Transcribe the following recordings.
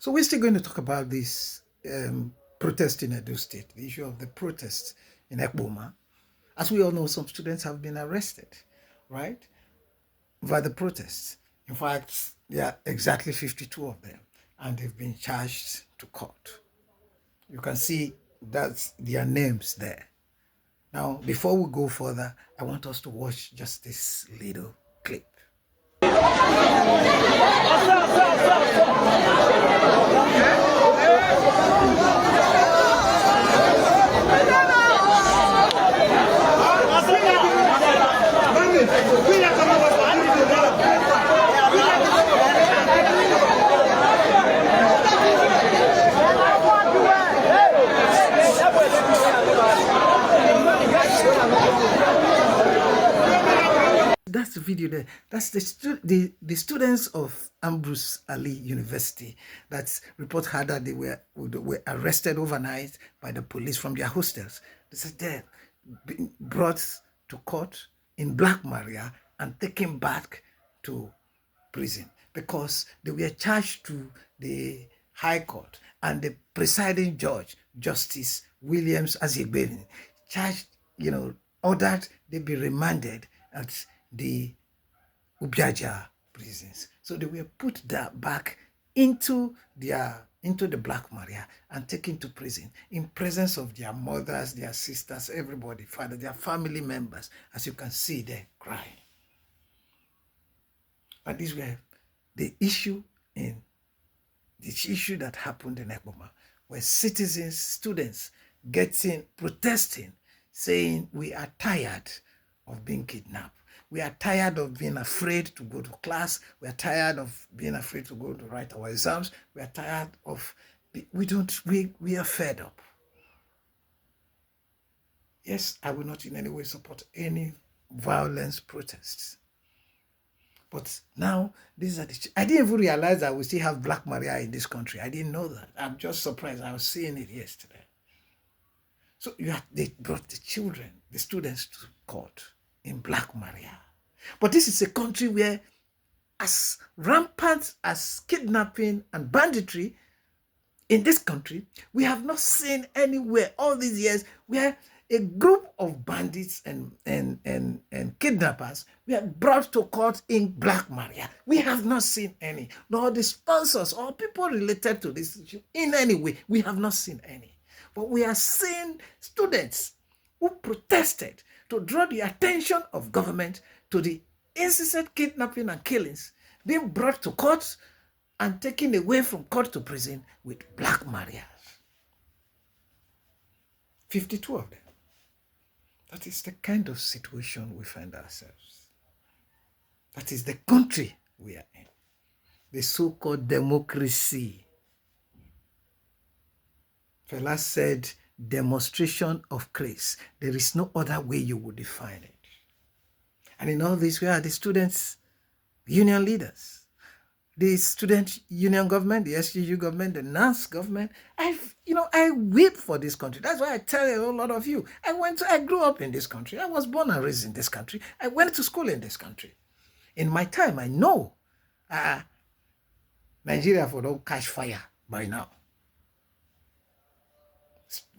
So we're still going to talk about this protest in Edo State, the issue of the protests in Ekboma. As we all know, some students have been arrested, right, by the protests. In fact, there are exactly 52 of them, and they've been charged to court. You can see that's their names there. Now, before we go further, I want us to watch just this little clip. That's the video there. That's the students of Ambrose Ali University that report had that they were arrested overnight by the police from their hostels. They said they're being brought to court in Black Maria and taken back to prison because they were charged to the High Court, and the presiding judge, Justice Williams Azigbeni, charged, ordered they be remanded at the Ubjaja prisons. So they were put back into the Black Maria and taken to prison in presence of their mothers, their sisters, everybody, father, their family members, as you can see there crying. But these were the issue that happened in Ekboma, where citizens, students protesting, saying we are tired of being kidnapped. We are tired of being afraid to go to class. We are tired of being afraid to go to write our exams. We are tired of, we are fed up. Yes, I will not in any way support any violence protests. But now, I didn't even realize that we still have Black Maria in this country. I didn't know that. I'm just surprised. I was seeing it yesterday. So they brought the children, the students, to court in Black Maria. But this is a country where, as rampant as kidnapping and banditry in this country, we have not seen anywhere all these years where a group of bandits and kidnappers were brought to court in Black Maria. We have not seen any, nor the sponsors or people related to this issue in any way. We have not seen any. But we are seeing students who protested to draw the attention of government to the incessant kidnapping and killings being brought to court and taken away from court to prison with Black Marias. 52 of them. That is the kind of situation we find ourselves. That is the country we are in. The so-called democracy. Fela said, demonstration of grace. There is no other way you would define it. And in all this, we are the students' union leaders, the student union government, the SGU government, the NAS government. I weep for this country. That's why I tell a whole lot of you. I grew up in this country. I was born and raised in this country. I went to school in this country. In my time, I know Nigeria for don't catch fire by now.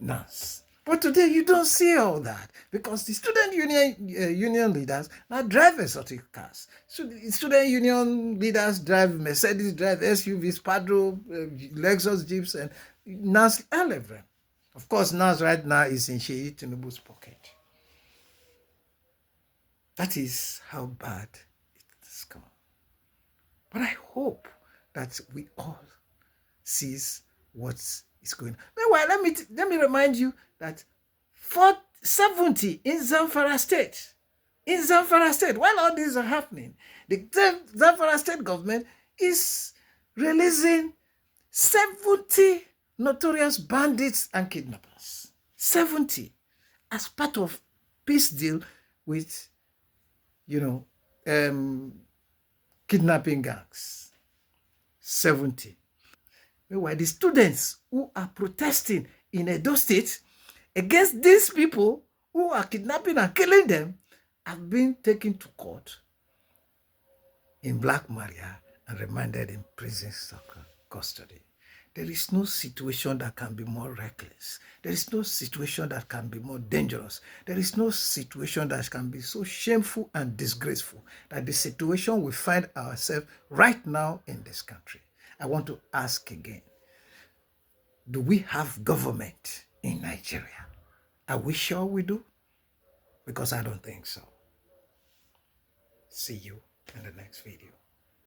NAS. But today you don't see all that because the student union leaders now drive exotic cars. So the student union leaders drive Mercedes, drive SUVs, Padro, Lexus Jeeps, and NAS everywhere. Of course, NAS right now is in Sheyi Tinubu's pocket. That is how bad it has come. But I hope that we all sees what's going on. Meanwhile, let me remind you that 70 in Zamfara State. In Zamfara State, while all these are happening, the Zamfara State government is releasing 70 notorious bandits and kidnappers. 70 as part of peace deal with, kidnapping gangs. 70. Meanwhile, the students who are protesting in Edo State against these people who are kidnapping and killing them have been taken to court in Black Maria and remanded in prison custody. There is no situation that can be more reckless. There is no situation that can be more dangerous. There is no situation that can be so shameful and disgraceful than the situation we find ourselves right now in this country. I want to ask again, do we have government in Nigeria? Are we sure we do? Because I don't think so. See you in the next video.